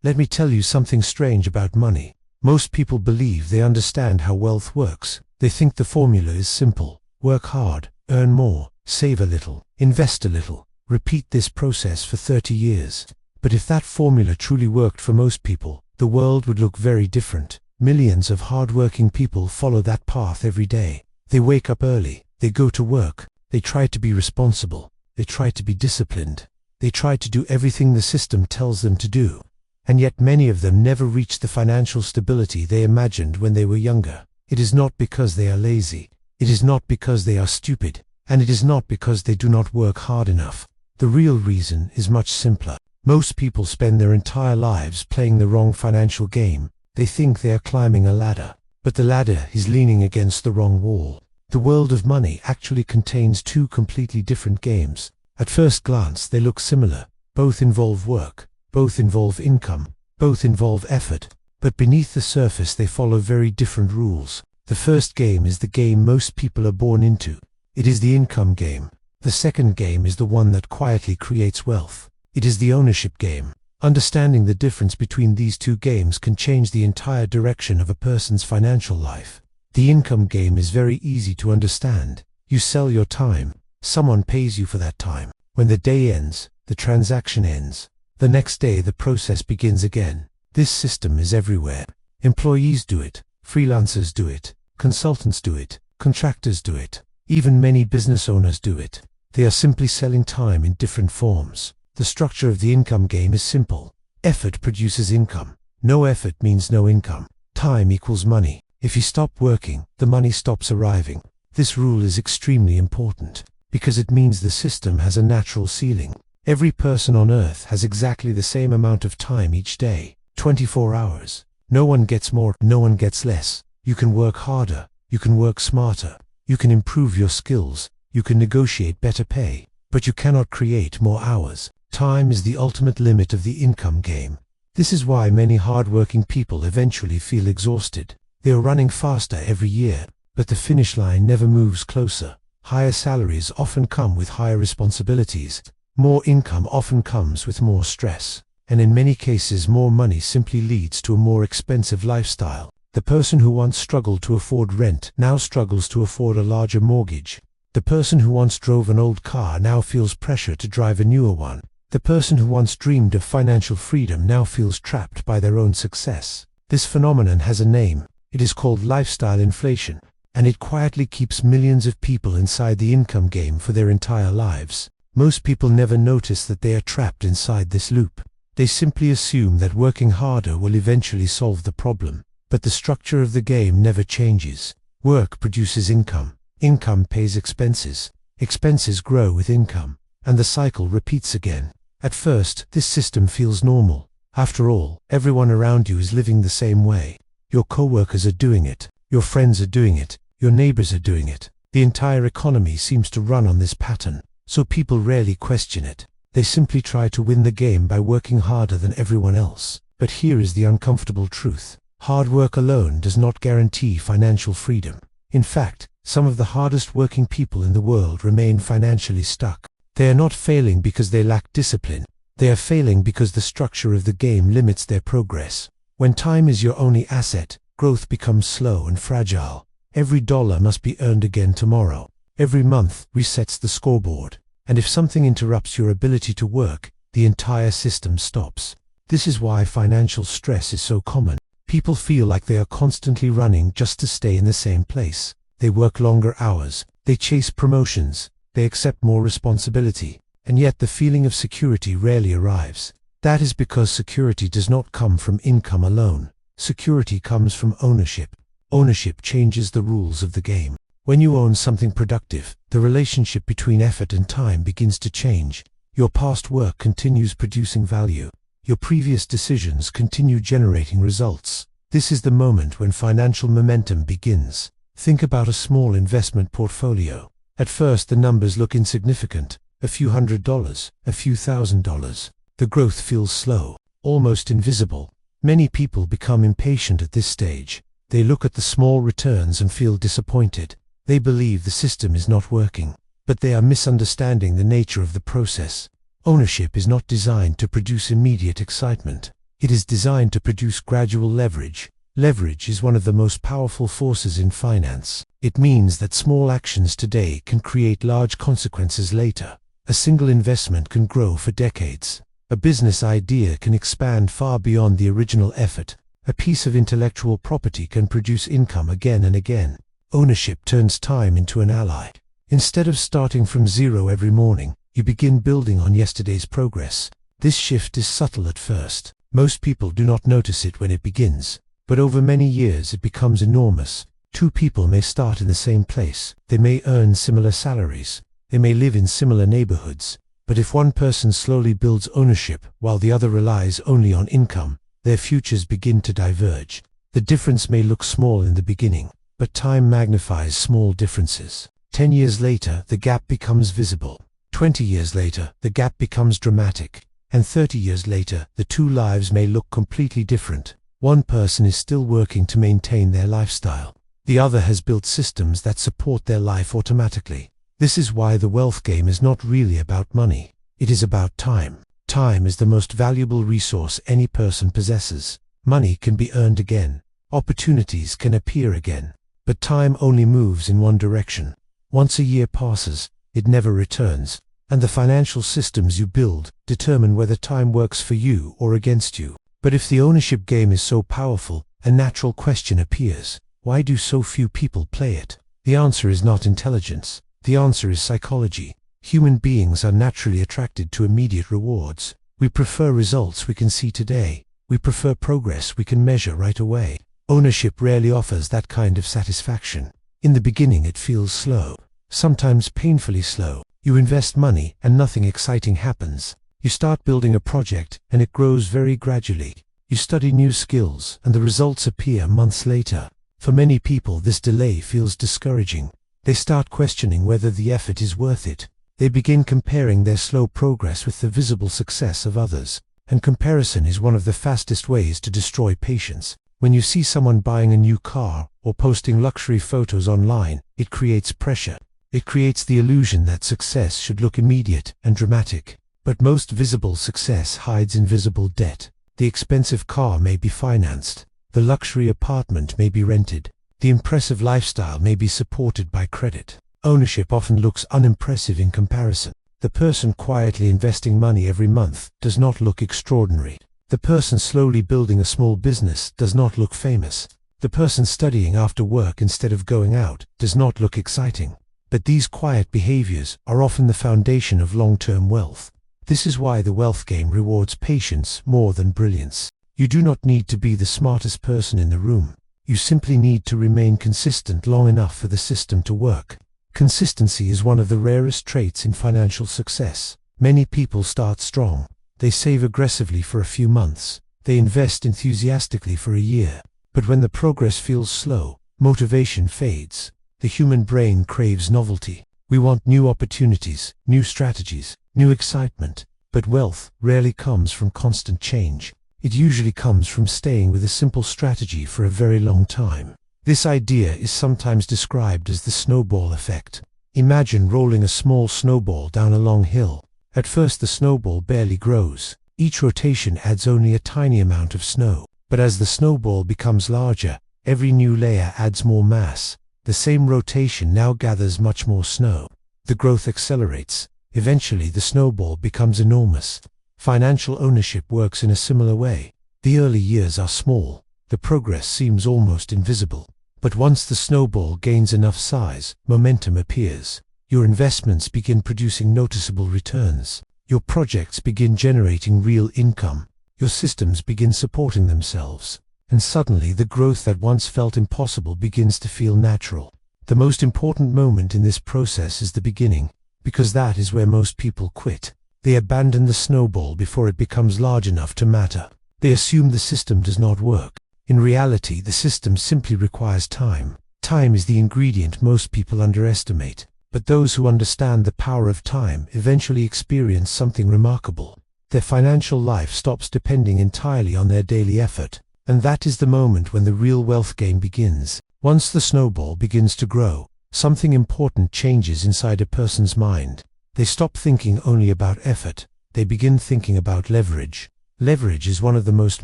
Let me tell you something strange about money. Most people believe they understand how wealth works. They think the formula is simple. Work hard, earn more, save a little, invest a little. Repeat this process for 30 years. But if that formula truly worked for most people, the world would look very different. Millions of hard-working people follow that path every day. They wake up early, they go to work, they try to be responsible, they try to be disciplined, they try to do everything the system tells them to do. And yet many of them never reach the financial stability they imagined when they were younger. It is not because they are lazy, it is not because they are stupid, and it is not because they do not work hard enough. The real reason is much simpler. Most people spend their entire lives playing the wrong financial game. They think they are climbing a ladder, but the ladder is leaning against the wrong wall. The world of money actually contains two completely different games. At first glance they look similar. Both involve work, both involve income, both involve effort, but beneath the surface they follow very different rules. The first game is the game most people are born into. It is the income game. The second game is the one that quietly creates wealth. It is the ownership game. Understanding the difference between these two games can change the entire direction of a person's financial life. The income game is very easy to understand. You sell your time. Someone pays you for that time. When the day ends, the transaction ends. The next day the process begins again. This system is everywhere. Employees do it. Freelancers do it. Consultants do it. Contractors do it. Even many business owners do it. They are simply selling time in different forms. The structure of the income game is simple. Effort produces income. No effort means no income. Time equals money. If you stop working, the money stops arriving. This rule is extremely important, because it means the system has a natural ceiling. Every person on earth has exactly the same amount of time each day, 24 hours. No one gets more, no one gets less. You can work harder, you can work smarter, you can improve your skills, you can negotiate better pay, but you cannot create more hours. Time is the ultimate limit of the income game. This is why many hard-working people eventually feel exhausted. They are running faster every year, but the finish line never moves closer. Higher salaries often come with higher responsibilities. More income often comes with more stress. And in many cases more money simply leads to a more expensive lifestyle. The person who once struggled to afford rent now struggles to afford a larger mortgage. The person who once drove an old car now feels pressure to drive a newer one. The person who once dreamed of financial freedom now feels trapped by their own success. This phenomenon has a name. It is called lifestyle inflation, and it quietly keeps millions of people inside the income game for their entire lives. Most people never notice that they are trapped inside this loop. They simply assume that working harder will eventually solve the problem. But the structure of the game never changes. Work produces income. Income pays expenses. Expenses grow with income. And the cycle repeats again. At first, this system feels normal. After all, everyone around you is living the same way. Your co-workers are doing it. Your friends are doing it. Your neighbors are doing it. The entire economy seems to run on this pattern. So people rarely question it. They simply try to win the game by working harder than everyone else. But here is the uncomfortable truth. Hard work alone does not guarantee financial freedom. In fact, some of the hardest working people in the world remain financially stuck. They are not failing because they lack discipline. They are failing because the structure of the game limits their progress. When time is your only asset, growth becomes slow and fragile. Every dollar must be earned again tomorrow. Every month resets the scoreboard. And if something interrupts your ability to work, the entire system stops. This is why financial stress is so common. People feel like they are constantly running just to stay in the same place. They work longer hours. They chase promotions. They accept more responsibility, and yet the feeling of security rarely arrives. That is because security does not come from income alone. Security comes from ownership. Ownership changes the rules of the game. When you own something productive, the relationship between effort and time begins to change. Your past work continues producing value. Your previous decisions continue generating results. This is the moment when financial momentum begins. Think about a small investment portfolio. At first the numbers look insignificant, a few $100s, a few $1,000. The growth feels slow, almost invisible. Many people become impatient at this stage. They look at the small returns and feel disappointed. They believe the system is not working, but they are misunderstanding the nature of the process. Ownership is not designed to produce immediate excitement. It is designed to produce gradual leverage. Leverage is one of the most powerful forces in finance. It means that small actions today can create large consequences later. A single investment can grow for decades. A business idea can expand far beyond the original effort. A piece of intellectual property can produce income again and again. Ownership turns time into an ally. Instead of starting from zero every morning, you begin building on yesterday's progress. This shift is subtle at first. Most people do not notice it when it begins. But over many years it becomes enormous. Two people may start in the same place. They may earn similar salaries. They may live in similar neighborhoods. But if one person slowly builds ownership while the other relies only on income, their futures begin to diverge. The difference may look small in the beginning, but time magnifies small differences. 10 years later, the gap becomes visible. 20 years later, the gap becomes dramatic. And 30 years later, the two lives may look completely different. One person is still working to maintain their lifestyle. The other has built systems that support their life automatically. This is why the wealth game is not really about money. It is about time. Time is the most valuable resource any person possesses. Money can be earned again. Opportunities can appear again. But time only moves in one direction. Once a year passes, it never returns. And the financial systems you build determine whether time works for you or against you. But if the ownership game is so powerful, a natural question appears. Why do so few people play it? The answer is not intelligence. The answer is psychology. Human beings are naturally attracted to immediate rewards. We prefer results we can see today. We prefer progress we can measure right away. Ownership rarely offers that kind of satisfaction. In the beginning it feels slow, sometimes painfully slow. You invest money and nothing exciting happens. You start building a project and it grows very gradually. You study new skills and the results appear months later. For many people this delay feels discouraging. They start questioning whether the effort is worth it. They begin comparing their slow progress with the visible success of others. And comparison is one of the fastest ways to destroy patience. When you see someone buying a new car or posting luxury photos online, it creates pressure. It creates the illusion that success should look immediate and dramatic. But most visible success hides invisible debt. The expensive car may be financed. The luxury apartment may be rented. The impressive lifestyle may be supported by credit. Ownership often looks unimpressive in comparison. The person quietly investing money every month does not look extraordinary. The person slowly building a small business does not look famous. The person studying after work instead of going out does not look exciting. But these quiet behaviors are often the foundation of long-term wealth. This is why the wealth game rewards patience more than brilliance. You do not need to be the smartest person in the room. You simply need to remain consistent long enough for the system to work. Consistency is one of the rarest traits in financial success. Many people start strong. They save aggressively for a few months. They invest enthusiastically for a year. But when the progress feels slow, motivation fades. The human brain craves novelty. We want new opportunities, new strategies, new excitement. But wealth rarely comes from constant change. It usually comes from staying with a simple strategy for a very long time. This idea is sometimes described as the snowball effect. Imagine rolling a small snowball down a long hill. At first the snowball barely grows. Each rotation adds only a tiny amount of snow. But as the snowball becomes larger, every new layer adds more mass. The same rotation now gathers much more snow. The growth accelerates. Eventually the snowball becomes enormous. Financial ownership works in a similar way. The early years are small. The progress seems almost invisible. But once the snowball gains enough size, momentum appears. Your investments begin producing noticeable returns. Your projects begin generating real income. Your systems begin supporting themselves. And suddenly the growth that once felt impossible begins to feel natural. The most important moment in this process is the beginning, because that is where most people quit. They abandon the snowball before it becomes large enough to matter. They assume the system does not work. In reality, the system simply requires time. Time is the ingredient most people underestimate. But those who understand the power of time eventually experience something remarkable. Their financial life stops depending entirely on their daily effort. And that is the moment when the real wealth game begins. Once the snowball begins to grow, something important changes inside a person's mind. They stop thinking only about effort. They begin thinking about leverage. Leverage is one of the most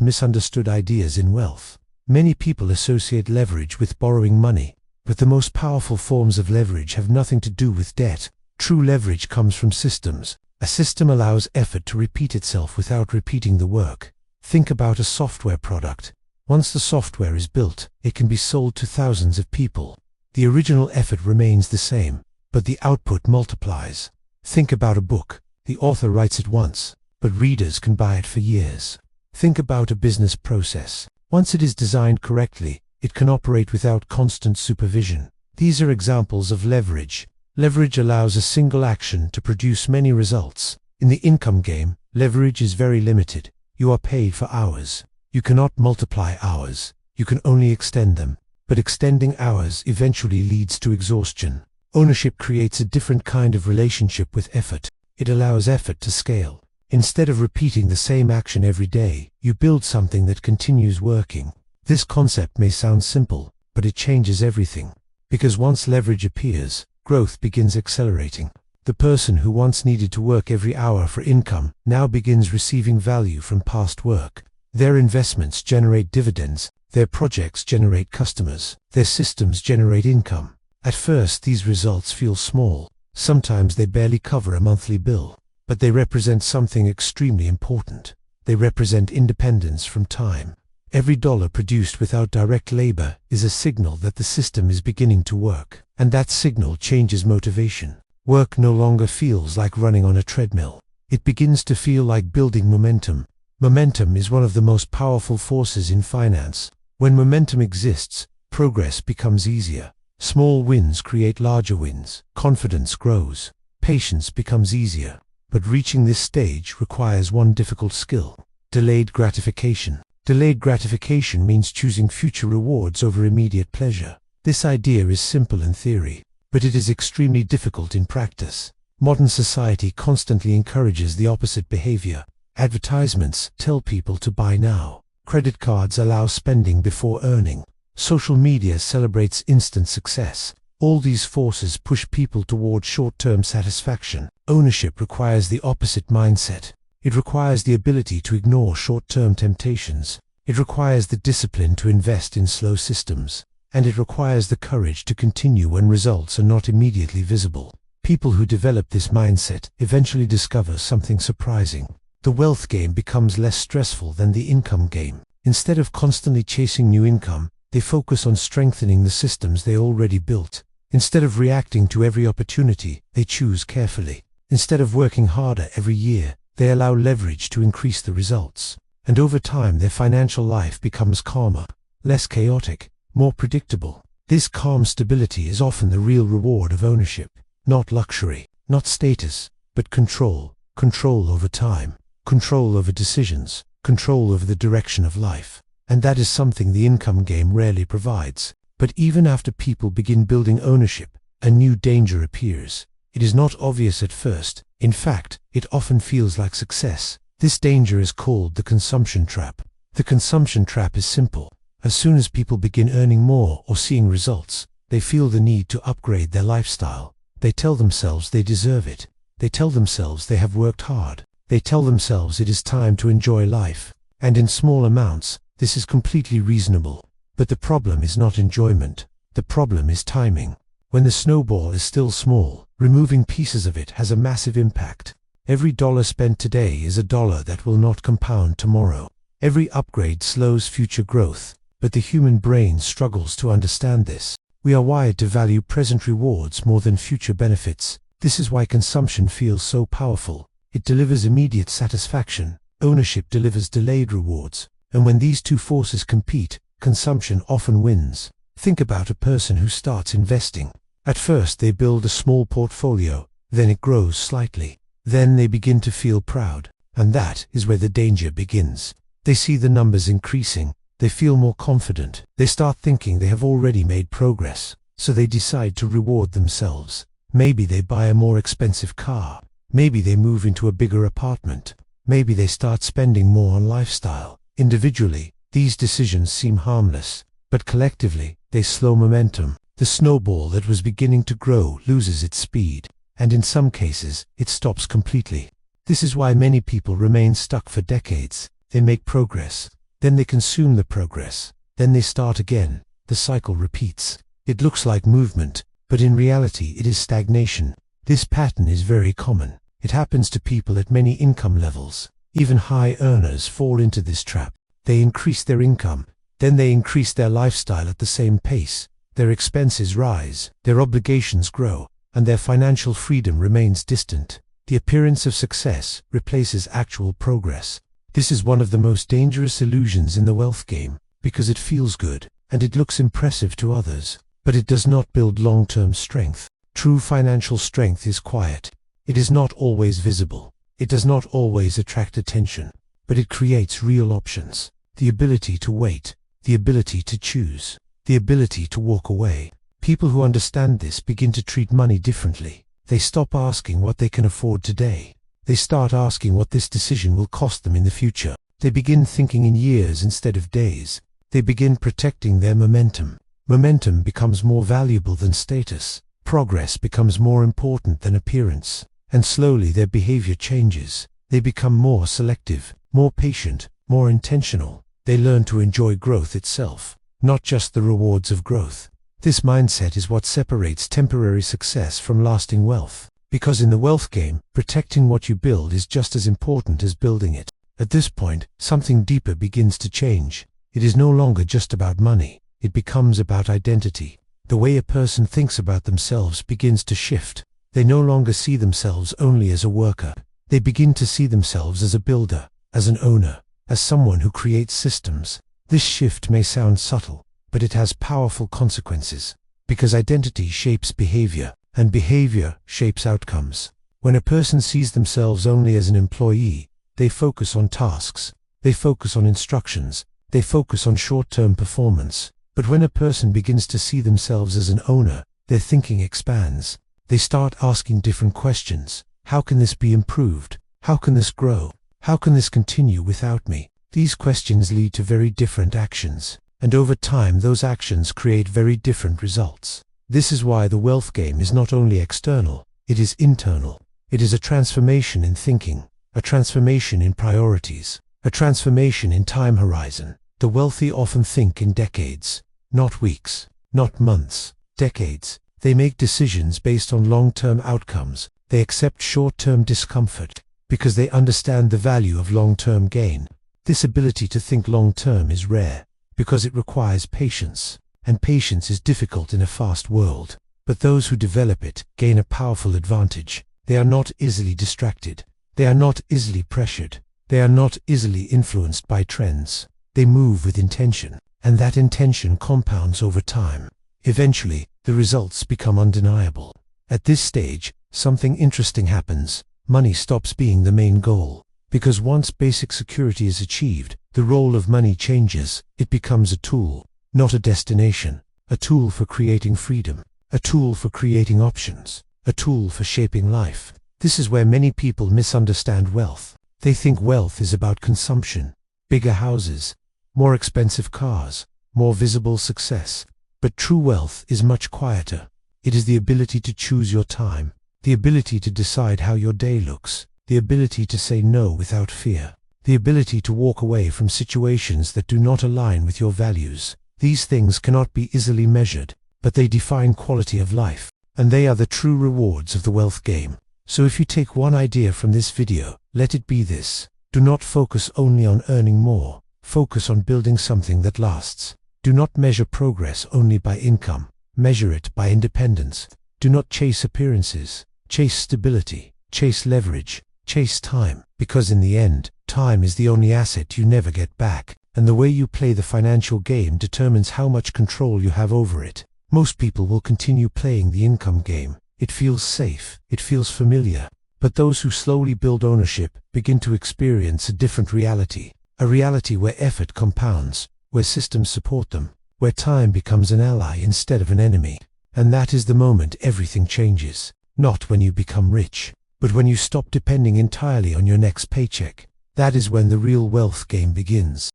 misunderstood ideas in wealth. Many people associate leverage with borrowing money, but the most powerful forms of leverage have nothing to do with debt. True leverage comes from systems. A system allows effort to repeat itself without repeating the work. Think about a software product. Once the software is built, it can be sold to thousands of people. The original effort remains the same, but the output multiplies. Think about a book. The author writes it once, but readers can buy it for years. Think about a business process. Once it is designed correctly, it can operate without constant supervision. These are examples of leverage. Leverage allows a single action to produce many results. In the income game, leverage is very limited. You are paid for hours. You cannot multiply hours. You can only extend them. But extending hours eventually leads to exhaustion. Ownership creates a different kind of relationship with effort. It allows effort to scale. Instead of repeating the same action every day, you build something that continues working. This concept may sound simple, but it changes everything. Because once leverage appears, growth begins accelerating. The person who once needed to work every hour for income now begins receiving value from past work. Their investments generate dividends, their projects generate customers, their systems generate income. At first, these results feel small. Sometimes they barely cover a monthly bill. But they represent something extremely important. They represent independence from time. Every dollar produced without direct labor is a signal that the system is beginning to work. And that signal changes motivation. Work no longer feels like running on a treadmill. It begins to feel like building momentum. Momentum is one of the most powerful forces in finance. When momentum exists, progress becomes easier. Small wins create larger wins. Confidence grows. Patience becomes easier. But reaching this stage requires one difficult skill: delayed gratification. Delayed gratification means choosing future rewards over immediate pleasure. This idea is simple in theory, but it is extremely difficult in practice. Modern society constantly encourages the opposite behavior. Advertisements tell people to buy now. Credit cards allow spending before earning. Social media celebrates instant success. All these forces push people toward short-term satisfaction. Ownership requires the opposite mindset. It requires the ability to ignore short-term temptations. It requires the discipline to invest in slow systems. And it requires the courage to continue when results are not immediately visible. People who develop this mindset eventually discover something surprising. The wealth game becomes less stressful than the income game. Instead of constantly chasing new income, they focus on strengthening the systems they already built. Instead of reacting to every opportunity, they choose carefully. Instead of working harder every year, they allow leverage to increase the results. And over time, their financial life becomes calmer, less chaotic, more predictable. This calm stability is often the real reward of ownership. Not luxury, not status, but control. Control over time, control over decisions, control over the direction of life. And that is something the income game rarely provides. But even after people begin building ownership, a new danger appears. It is not obvious at first. In fact, it often feels like success. This danger is called the consumption trap. The consumption trap is simple. As soon as people begin earning more or seeing results, they feel the need to upgrade their lifestyle. They tell themselves they deserve it. They tell themselves they have worked hard. They tell themselves it is time to enjoy life. And in small amounts, this is completely reasonable. But the problem is not enjoyment. The problem is timing. When the snowball is still small, removing pieces of it has a massive impact. Every dollar spent today is a dollar that will not compound tomorrow. Every upgrade slows future growth, but the human brain struggles to understand this. We are wired to value present rewards more than future benefits. This is why consumption feels so powerful. It delivers immediate satisfaction. Ownership delivers delayed rewards. And when these two forces compete, consumption often wins. Think about a person who starts investing. At first they build a small portfolio, then it grows slightly. Then they begin to feel proud. And that is where the danger begins. They see the numbers increasing. They feel more confident. They start thinking they have already made progress. So they decide to reward themselves. Maybe they buy a more expensive car. Maybe they move into a bigger apartment. Maybe they start spending more on lifestyle. Individually, these decisions seem harmless, but collectively, they slow momentum. The snowball that was beginning to grow loses its speed, and in some cases, it stops completely. This is why many people remain stuck for decades. they make progress, then they consume the progress, then they start again. The cycle repeats. It looks like movement, but in reality it is stagnation. This pattern is very common. It happens to people at many income levels. Even high earners fall into this trap. They increase their income, then they increase their lifestyle at the same pace. Their expenses rise, their obligations grow, and their financial freedom remains distant. The appearance of success replaces actual progress. This is one of the most dangerous illusions in the wealth game, because it feels good, and it looks impressive to others, but it does not build long-term strength. True financial strength is quiet. It is not always visible. It does not always attract attention, but it creates real options. The ability to wait, the ability to choose, the ability to walk away. People who understand this begin to treat money differently. They stop asking what they can afford today. They start asking what this decision will cost them in the future. They begin thinking in years instead of days. They begin protecting their momentum. Momentum becomes more valuable than status. Progress becomes more important than appearance. And slowly their behavior changes. They become more selective, more patient, more intentional. They learn to enjoy growth itself, not just the rewards of growth. This mindset is what separates temporary success from lasting wealth. Because in the wealth game, protecting what you build is just as important as building it. At this point, something deeper begins to change. It is no longer just about money. It becomes about identity. The way a person thinks about themselves begins to shift. They no longer see themselves only as a worker. They begin to see themselves as a builder, as an owner, as someone who creates systems. This shift may sound subtle, but it has powerful consequences, because identity shapes behavior, and behavior shapes outcomes. When a person sees themselves only as an employee, they focus on tasks, they focus on instructions, they focus on short-term performance. But when a person begins to see themselves as an owner, their thinking expands. They start asking different questions. How can this be improved? How can this grow? How can this continue without me? These questions lead to very different actions, and over time those actions create very different results. This is why the wealth game is not only external, it is internal. It is a transformation in thinking, a transformation in priorities, a transformation in time horizon. The wealthy often think in decades, not weeks, not months, decades. They make decisions based on long-term outcomes. They accept short-term discomfort because they understand the value of long-term gain. This ability to think long-term is rare because it requires patience, and patience is difficult in a fast world. But those who develop it gain a powerful advantage. They are not easily distracted. They are not easily pressured. They are not easily influenced by trends. They move with intention, and that intention compounds over time. Eventually, the results become undeniable. At this stage, something interesting happens. Money stops being the main goal. Because once basic security is achieved, the role of money changes. It becomes a tool, not a destination. A tool for creating freedom. A tool for creating options. A tool for shaping life. This is where many people misunderstand wealth. They think wealth is about consumption, bigger houses, more expensive cars, more visible success. But true wealth is much quieter. It is the ability to choose your time, the ability to decide how your day looks, the ability to say no without fear, the ability to walk away from situations that do not align with your values. These things cannot be easily measured, but they define quality of life, and they are the true rewards of the wealth game. So if you take one idea from this video, let it be this. Do not focus only on earning more. Focus on building something that lasts. Do not measure progress only by income. Measure it by independence. Do not chase appearances. Chase stability. Chase leverage. Chase time. Because in the end, time is the only asset you never get back. And the way you play the financial game determines how much control you have over it. Most people will continue playing the income game. It feels safe. It feels familiar. But those who slowly build ownership begin to experience a different reality. A reality where effort compounds, where systems support them, where time becomes an ally instead of an enemy. And that is the moment everything changes. Not when you become rich, but when you stop depending entirely on your next paycheck. That is when the real wealth game begins.